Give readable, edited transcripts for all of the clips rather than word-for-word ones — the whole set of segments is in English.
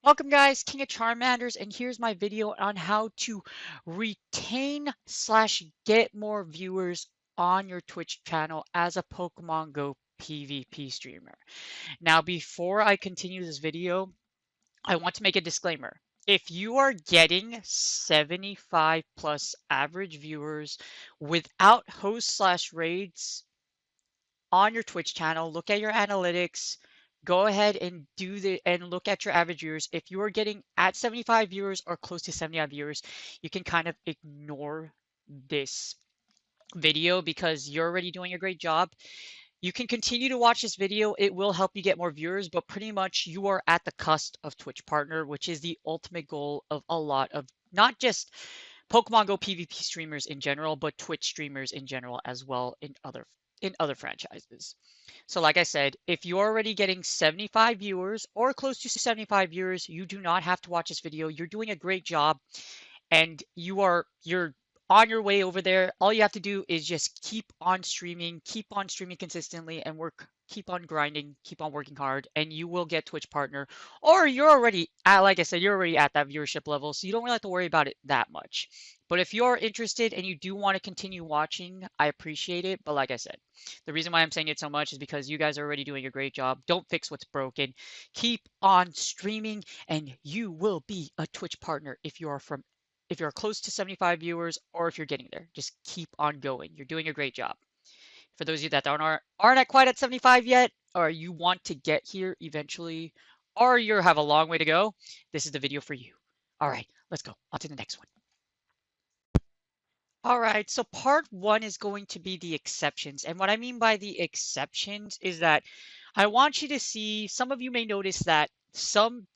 Welcome guys, King of Charmanders, and here's my video on how to retain slash get more viewers on your Twitch channel as a Pokemon Go PvP streamer. Now, before I continue this video, I want to make a disclaimer. If you are getting 75 plus average viewers without host slash raids on your Twitch channel, look at your analytics, go ahead and look at your average viewers. If you are getting at 75 viewers or close to 75 viewers, you can kind of ignore this video because you're already doing a great job. You can continue to watch this video. It will help you get more viewers, but pretty much you are at the cusp of Twitch partner, which is the ultimate goal of a lot of not just Pokemon Go PvP streamers in general, but Twitch streamers in general as well in other franchises. So like I said, if you're already getting 75 viewers or close to 75 viewers, you do not have to watch this video. You're doing a great job and you're on your way over there. All you have to do is just keep on streaming consistently and keep on grinding, keep on working hard, and you will get Twitch partner. Or you're already at, like I said, you're already at that viewership level, so you don't really have to worry about it that much. But if you're interested and you do want to continue watching, I appreciate it. But like I said, the reason why I'm saying it so much is because you guys are already doing a great job. Don't fix what's broken. Keep on streaming and you will be a Twitch partner if you're close to 75 viewers or if you're getting there. Just keep on going. You're doing a great job. For those of you that aren't at quite at 75 yet, or you want to get here eventually, or you have a long way to go, this is the video for you. All right, let's go on to the next one. All right, so part one is going to be the exceptions. And what I mean by the exceptions is that I want you to see, some of you may notice that some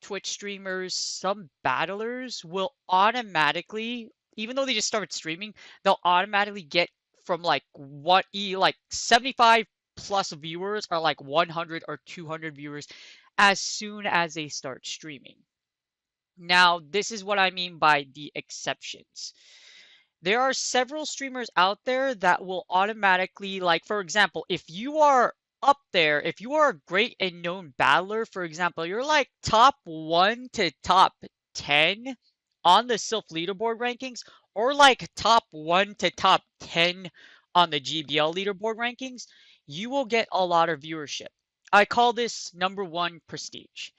Twitch streamers, some battlers will automatically, even though they just started streaming, they'll automatically get from like 75 plus viewers or like 100 or 200 viewers as soon as they start streaming. Now, this is what I mean by the exceptions. There are several streamers out there that will automatically, like, for example, if you are up there, if you are a great and known battler, for example, you're like top 1 to top 10 on the Silph leaderboard rankings, or like top 1 to top 10 on the GBL leaderboard rankings, you will get a lot of viewership. I call this number one prestige.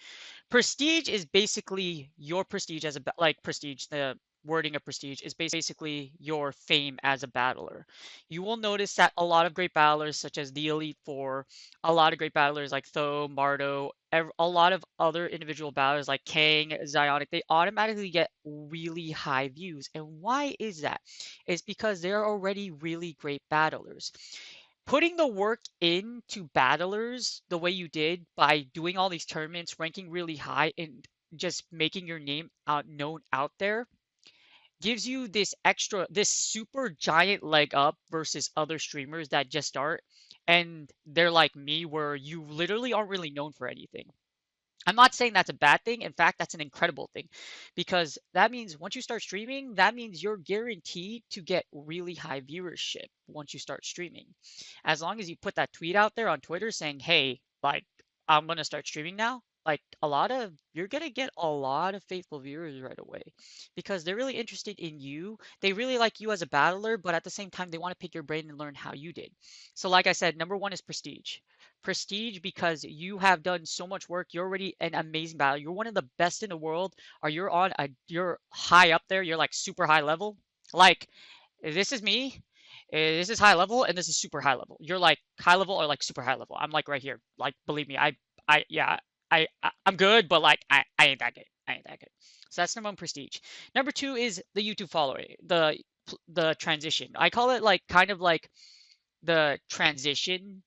Prestige is basically your prestige as a like prestige. The wording of prestige is basically your fame as a battler. You will notice that a lot of great battlers, such as the Elite Four, a lot of great battlers like Tho, Mardo, a lot of other individual battlers like Kang, Zionic, they automatically get really high views. And why is that? It's because they're already really great battlers. Putting the work into battlers the way you did by doing all these tournaments, ranking really high, and just making your name known out there gives you this super giant leg up versus other streamers that just start and they're like me, where you literally aren't really known for anything. I'm not saying that's a bad thing. In fact, that's an incredible thing because that means once you start streaming, that means you're guaranteed to get really high viewership once you start streaming. As long as you put that tweet out there on Twitter saying, hey, like, I'm going to start streaming now, like you're going to get a lot of faithful viewers right away because they're really interested in you. They really like you as a battler, but at the same time, they want to pick your brain and learn how you did. So, like I said, number one is prestige. Prestige because you have done so much work. You're already an amazing battler. You're one of the best in the world, or you're high up there. You're like super high level. Like this is me. This is high level, and this is super high level. You're like high level or like super high level. I'm like right here. Like believe me, yeah, I'm good, but like I ain't that good. I ain't that good. So that's number one, prestige. Number two is the YouTube following, the transition. I call it like kind of like the transition.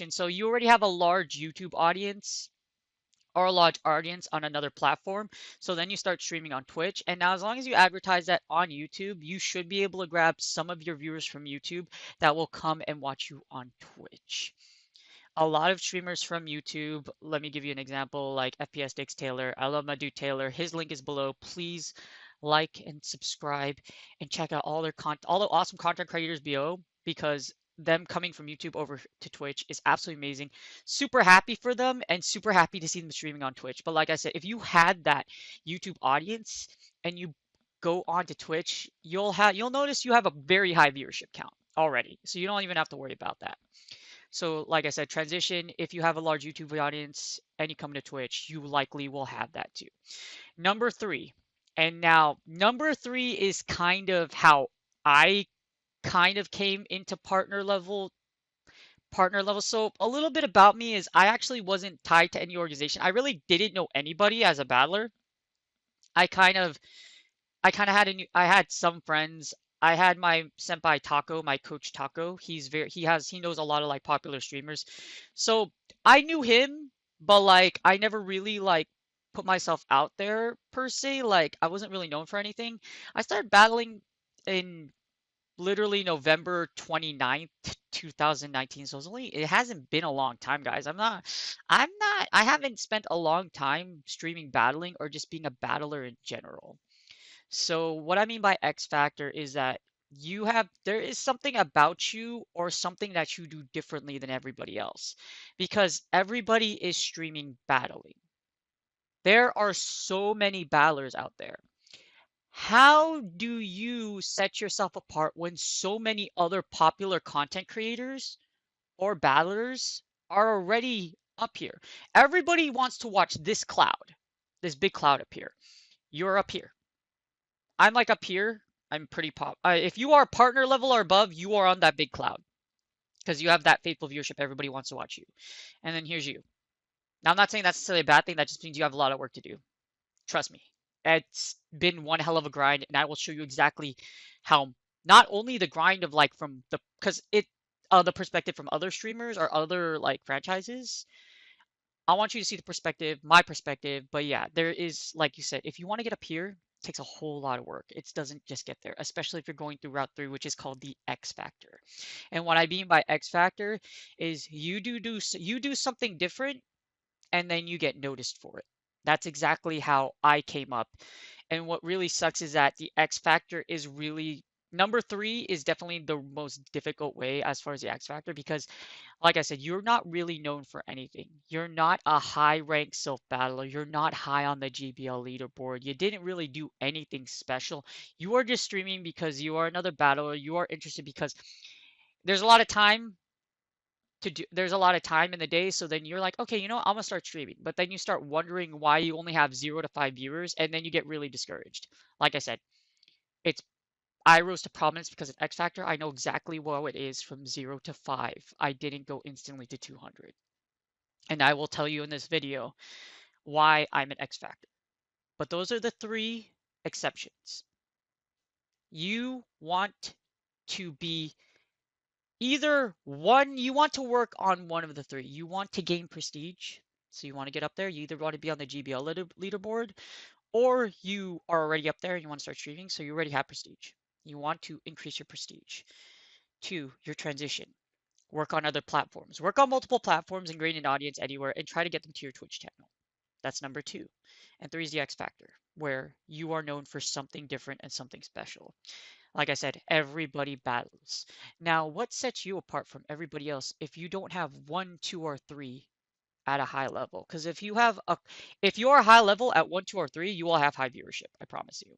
So you already have a large YouTube audience or a large audience on another platform. So then you start streaming on Twitch. And now as long as you advertise that on YouTube, you should be able to grab some of your viewers from YouTube that will come and watch you on Twitch. A lot of streamers from YouTube, let me give you an example, like FPS Dix Taylor. I love my dude Taylor. His link is below. Please like and subscribe and check out all the awesome content creators below because them coming from YouTube over to Twitch is absolutely amazing. Super happy for them and super happy to see them streaming on Twitch. But like I said, if you had that YouTube audience and you go on to Twitch, you'll notice you have a very high viewership count already. So you don't even have to worry about that. So like I said, transition, if you have a large YouTube audience and you come to Twitch, you likely will have that too. Number 3. And now number 3 is kind of how I kind of came into partner level. So a little bit about me is I actually wasn't tied to any organization. I really didn't know anybody as a battler. I kind of I had some friends. I had my senpai Taco, my coach Taco. He knows a lot of like popular streamers. So I knew him, but like I never really like put myself out there per se. Like I wasn't really known for anything. I started battling in literally November 29th, 2019. So it hasn't been a long time, guys. I haven't spent a long time streaming battling or just being a battler in general. So what I mean by X factor is that there is something about you or something that you do differently than everybody else because everybody is streaming battling. There are so many battlers out there. How do you set yourself apart when so many other popular content creators or battlers are already up here? Everybody wants to watch this cloud, this big cloud up here. You're up here. I'm like up here. I'm pretty pop. If you are partner level or above, you are on that big cloud because you have that faithful viewership. Everybody wants to watch you. And then here's you. Now, I'm not saying that's necessarily a bad thing. That just means you have a lot of work to do. Trust me. It's been one hell of a grind, and I will show you exactly how not only the grind of like from the because it the perspective from other streamers or other like franchises. I want you to see the perspective, my perspective. But yeah, there is, like you said, if you want to get up here, it takes a whole lot of work. It doesn't just get there, especially if you're going through Route 3, which is called the X Factor. And what I mean by X Factor is you do something different and then you get noticed for it. That's exactly how I came up. And what really sucks is that the X Factor is really number 3 is definitely the most difficult way as far as the X Factor because like I said, you're not really known for anything. You're not a high rank self battler. You're not high on the GBL leaderboard. You didn't really do anything special. You are just streaming because you are another battler. You are interested because there's a lot of time there's a lot of time in the day. So then you're like, okay, I'm gonna start streaming. But then you start wondering why you only have 0 to 5 viewers, and then you get really discouraged. Like I said, it's I rose to prominence because of X Factor. I know exactly what it is from 0 to 5. I didn't go instantly to 200. And I will tell you in this video why I'm an X Factor. But those are the 3 exceptions. You want to be either one, you want to work on one of the 3. You want to gain prestige. So you want to get up there. You either want to be on the GBL leaderboard or you are already up there and you want to start streaming. So you already have prestige. You want to increase your prestige. 2, your transition. Work on other platforms. Work on multiple platforms and gain an audience anywhere and try to get them to your Twitch channel. That's number 2. And 3 is the X Factor, where you are known for something different and something special. Like I said, everybody battles. Now, what sets you apart from everybody else if you don't have 1, 2, or 3 at a high level? Because if you are high level at 1, 2, or 3, you will have high viewership. I promise you.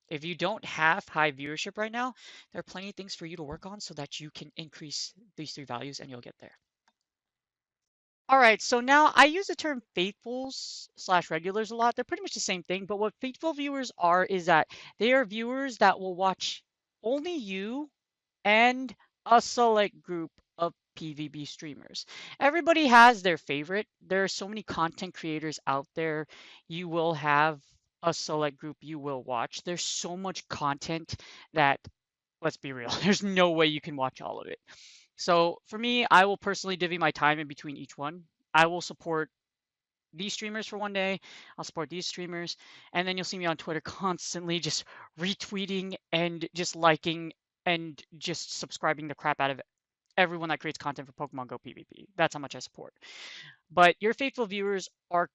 If you don't have high viewership right now, there are plenty of things for you to work on so that you can increase these 3 values and you'll get there. All right, so now I use the term faithfuls slash regulars a lot. They're pretty much the same thing, but what faithful viewers are is that they are viewers that will watch only you and a select group of PvP streamers. Everybody has their favorite. There are so many content creators out there. You will have a select group you will watch. There's so much content that, let's be real, there's no way you can watch all of it. So for me, I will personally divvy my time in between each one. I will support these streamers for one day. I'll support these streamers. And then you'll see me on Twitter constantly just retweeting and just liking and just subscribing the crap out of everyone that creates content for Pokemon Go PvP. That's how much I support. But your faithful viewers are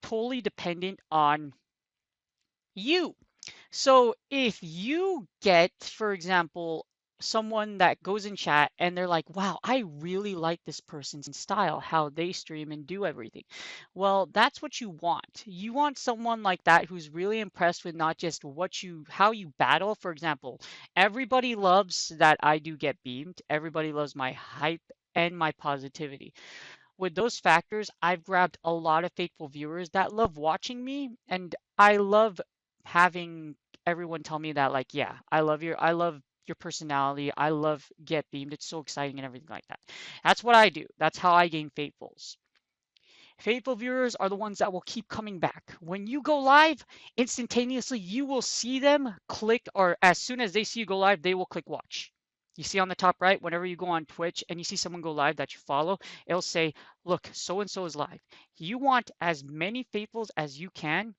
totally dependent on you. So if you get, for example, someone that goes in chat and they're like, wow, I really like this person's style, how they stream and do everything. Well, that's what you want. You want someone like that who's really impressed with not just how you battle. For example, everybody loves that I do get beamed. Everybody loves my hype and my positivity. With those factors, I've grabbed a lot of faithful viewers that love watching me, and I love having everyone tell me that, like, yeah, I love your personality. I love Get Beamed. It's so exciting and everything like that. That's what I do. That's how I gain faithfuls. Faithful viewers are the ones that will keep coming back. When you go live, instantaneously you will see them click, or as soon as they see you go live, they will click watch. You see on the top right, whenever you go on Twitch and you see someone go live that you follow, it'll say, look, so and so is live. You want as many faithfuls as you can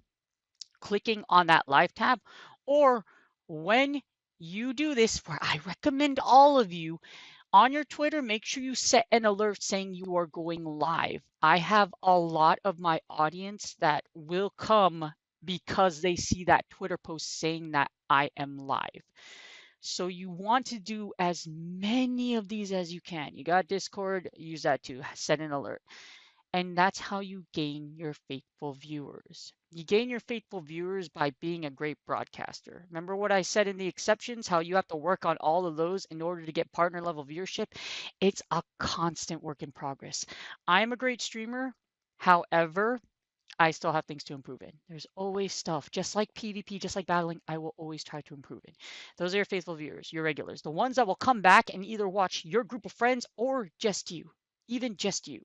clicking on that live tab, or when you do this, where I recommend all of you on your Twitter, make sure you set an alert saying you are going live. I have a lot of my audience that will come because they see that Twitter post saying that I am live. So you want to do as many of these as you can. You got Discord, use that to set an alert. And that's how you gain your faithful viewers. You gain your faithful viewers by being a great broadcaster. Remember what I said in the exceptions, how you have to work on all of those in order to get partner level viewership? It's a constant work in progress. I am a great streamer. However, I still have things to improve in. There's always stuff, just like PvP, just like battling, I will always try to improve in. Those are your faithful viewers, your regulars, the ones that will come back and either watch your group of friends or just you, even just you.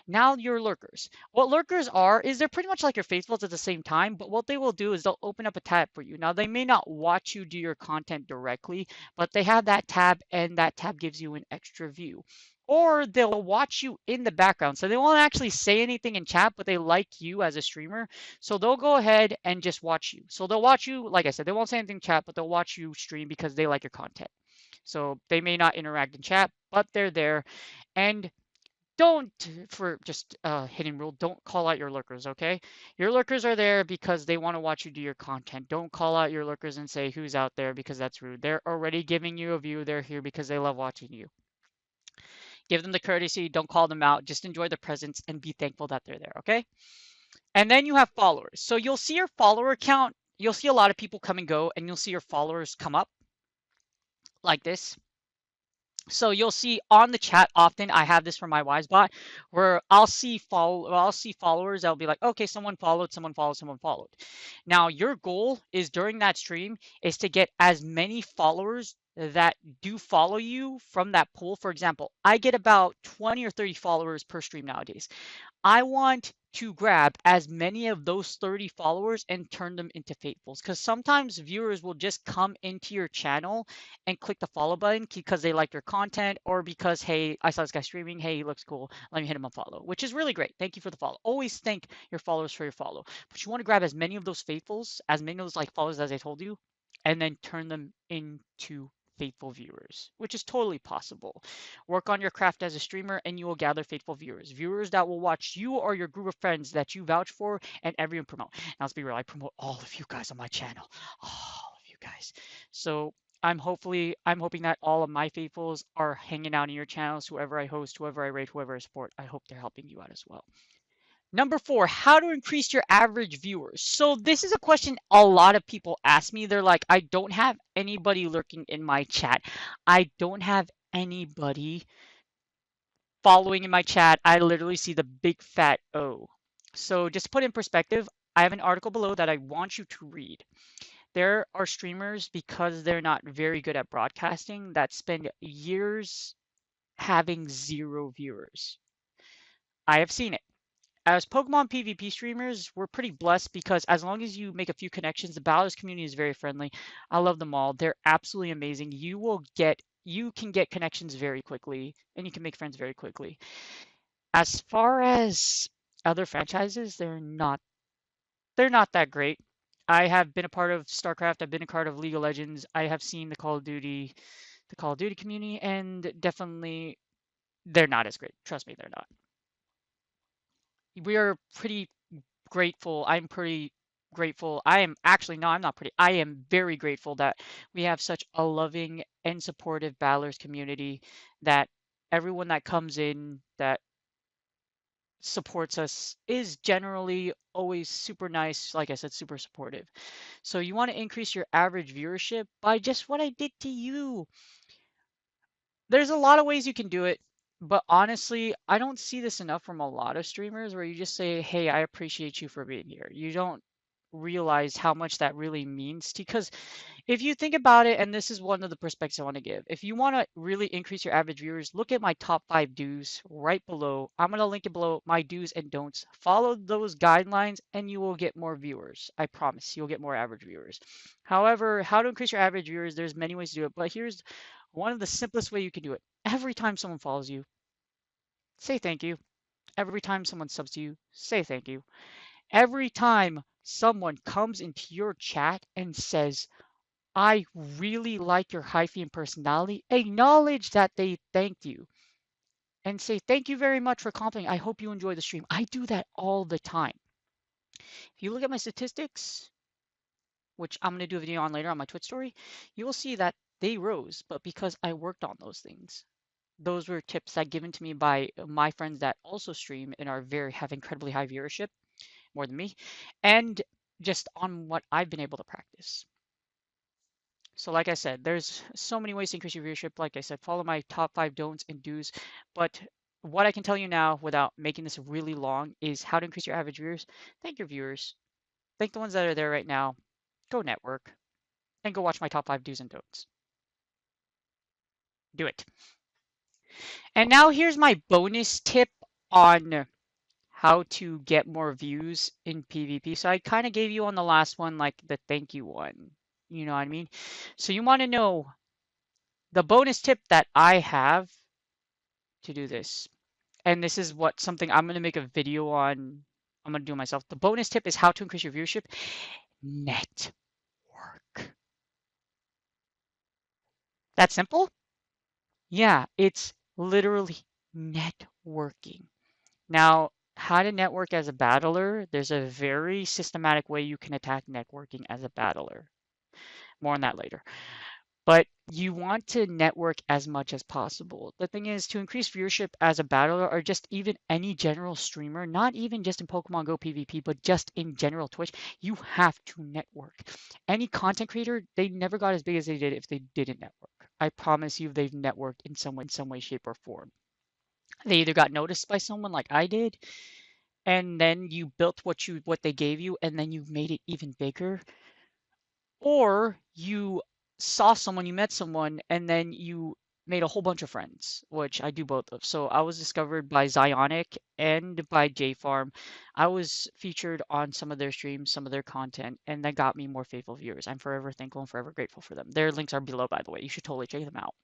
Now your lurkers. What lurkers are is they're pretty much like your faithfuls at the same time, but what they will do is they'll open up a tab for you. Now they may not watch you do your content directly, but they have that tab and that tab gives you an extra view. Or they'll watch you in the background. So they won't actually say anything in chat, but they like you as a streamer. So they'll go ahead and just watch you. So they'll watch you, like I said, they won't say anything in chat, but they'll watch you stream because they like your content. So they may not interact in chat, but they're there. And don't, for just a hidden rule, don't call out your lurkers, okay? Your lurkers are there because they want to watch you do your content. Don't call out your lurkers and say who's out there because that's rude. They're already giving you a view. They're here because they love watching you. Give them the courtesy. Don't call them out. Just enjoy the presence and be thankful that they're there, okay? And then you have followers. So you'll see your follower count. You'll see a lot of people come and go, and you'll see your followers come up like this. So you'll see on the chat often, I have this for my wise bot, where I'll see followers that'll be like, okay, someone followed, someone followed, someone followed. Now your goal is during that stream is to get as many followers that do follow you from that pool. For example, I get about 20 or 30 followers per stream nowadays. I want to grab as many of those 30 followers and turn them into faithfuls, because sometimes viewers will just come into your channel and click the follow button because they like your content, or because, hey, I saw this guy streaming, hey, he looks cool, let me hit him a follow, which is really great. Thank you for the follow. Always thank your followers for your follow, but you want to grab as many of those faithfuls, as many of those like followers as I told you, and then turn them into faithful viewers, which is totally possible. Work on your craft as a streamer and you will gather faithful viewers. Viewers that will watch you or your group of friends that you vouch for and everyone promote. Now let's be real, I promote all of you guys on my channel. All of you guys. So I'm hoping that all of my faithfuls are hanging out in your channels, whoever I host, whoever I rate, whoever I support. I hope they're helping you out as well. Number 4, how to increase your average viewers. So this is a question a lot of people ask me. They're like, I don't have anybody lurking in my chat. I don't have anybody following in my chat. I literally see the big fat O. So just to put in perspective, I have an article below that I want you to read. There are streamers, because they're not very good at broadcasting, that spend years having 0 viewers. I have seen it. As Pokemon PvP streamers, we're pretty blessed because as long as you make a few connections, the Bowser's community is very friendly. I love them all. They're absolutely amazing. You can get connections very quickly and you can make friends very quickly. As far as other franchises, they're not that great. I have been a part of StarCraft, I've been a part of League of Legends. I have seen the Call of Duty community, and definitely they're not as great. Trust me, they're not. We are pretty grateful. I'm pretty grateful. I am actually, no, I'm not pretty. I am very grateful that we have such a loving and supportive Battlers community, that everyone that comes in that supports us is generally always super nice. Like I said, super supportive. So you want to increase your average viewership by just what I did to you. There's a lot of ways you can do it, but honestly, I don't see this enough from a lot of streamers where you just say, "Hey, I appreciate you for being here." You don't realize how much that really means to you, because if you think about it, and this is one of the perspectives I want to give, if you want to really increase your average viewers, look at my top 5 do's right below. I'm going to link it below, my do's and don'ts. Follow those guidelines and you will get more viewers. I promise you'll get more average viewers. However, how to increase your average viewers, there's many ways to do it, but here's one of the simplest way you can do it. Every time someone follows you, say thank you. Every time someone subs to you, say thank you. Every time someone comes into your chat and says, "I really like your hyphy and personality," acknowledge that they thanked you and say, "Thank you very much for complimenting. I hope you enjoy the stream." I do that all the time. If you look at my statistics, which I'm going to do a video on later on my Twitch story, you will see that they rose, but because I worked on those things. Those were tips that given to me by my friends that also stream and are very have incredibly high viewership, more than me, and just on what I've been able to practice. So like I said, there's so many ways to increase your viewership. Like I said, follow my top 5 don'ts and do's. But what I can tell you now without making this really long is how to increase your average viewers. Thank your viewers. Thank the ones that are there right now. Go network and go watch my top 5 do's and don'ts. Do it. And now here's my bonus tip on how to get more views in PvP. So I kind of gave you on the last one, like the thank you one. You know what I mean? So you want to know the bonus tip that I have to do this. And this is what something I'm going to make a video on. I'm going to do it myself. The bonus tip is how to increase your viewership. Network. That simple? Yeah, it's literally networking. Now, how to network as a battler, there's a very systematic way you can attack networking as a battler. More on that later. But you want to network as much as possible. The thing is, to increase viewership as a battler or just even any general streamer, not even just in Pokemon Go PvP, but just in general Twitch, you have to network. Any content creator, they never got as big as they did if they didn't network. I promise you they've networked in some way, shape, or form. They either got noticed by someone like I did, and then you built what they gave you, and then you made it even bigger, or you saw someone, you met someone, and then you made a whole bunch of friends, which I do both of. So I was discovered by Zionic and by JFarm. I was featured on some of their streams, some of their content, and that got me more faithful viewers. I'm forever thankful and forever grateful for them. Their links are below, by the way. You should totally check them out.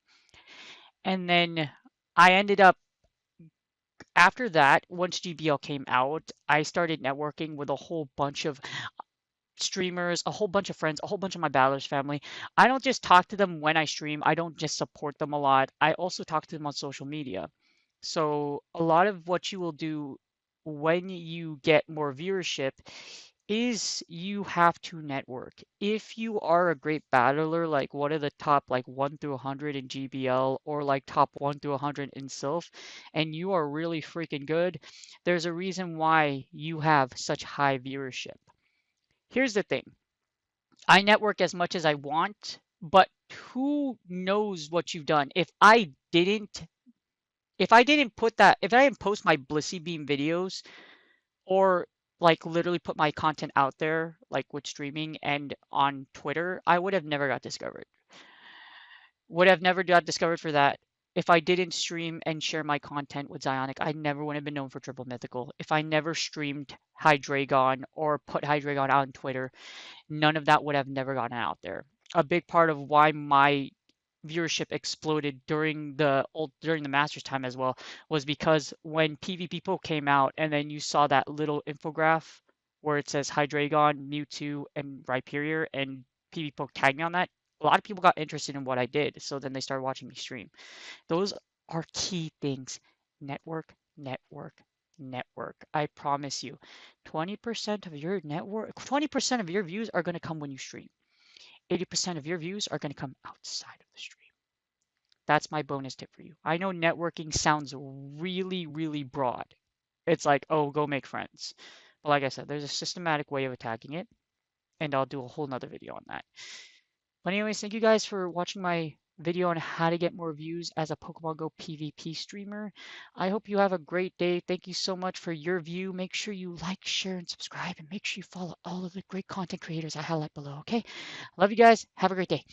And then I ended up, after that, once GBL came out, I started networking with a whole bunch of streamers, a whole bunch of friends, a whole bunch of my battlers family. I don't just talk to them when I stream. I don't just support them a lot. I also talk to them on social media. So a lot of what you will do when you get more viewership is you have to network. If you are a great battler, like one of the top like 1 through 100 in GBL or like top 1 through 100 in Sylph, and you are really freaking good, there's a reason why you have such high viewership. Here's the thing. I network as much as I want, but who knows what you've done? If I didn't put that, if I didn't post my Blissey Beam videos or like literally put my content out there, like with streaming and on Twitter, I would have never got discovered. Would have never got discovered for that. If I didn't stream and share my content with Zionic, I never would have been known for Triple Mythical. If I never streamed Hydreigon or put Hydreigon out on Twitter, none of that would have never gotten out there. A big part of why my viewership exploded during the Masters time as well was because when PvP Poke came out and then you saw that little infograph where it says Hydreigon, Mewtwo, and Rhyperior, and PvP Poke tagged me on that, a lot of people got interested in what I did, so then they started watching me stream. Those are key things. Network, network, network. I promise you, 20% of your network, 20% of your views are going to come when you stream. 80% of your views are going to come outside of the stream. That's my bonus tip for you. I know networking sounds really, really broad. It's like, oh, go make friends. But like I said, there's a systematic way of attacking it, and I'll do a whole nother video on that. But anyways, thank you guys for watching my video on how to get more views as a Pokemon Go PvP streamer. I hope you have a great day. Thank you so much for your view. Make sure you like, share, and subscribe, and make sure you follow all of the great content creators I highlight below, okay? Love you guys. Have a great day.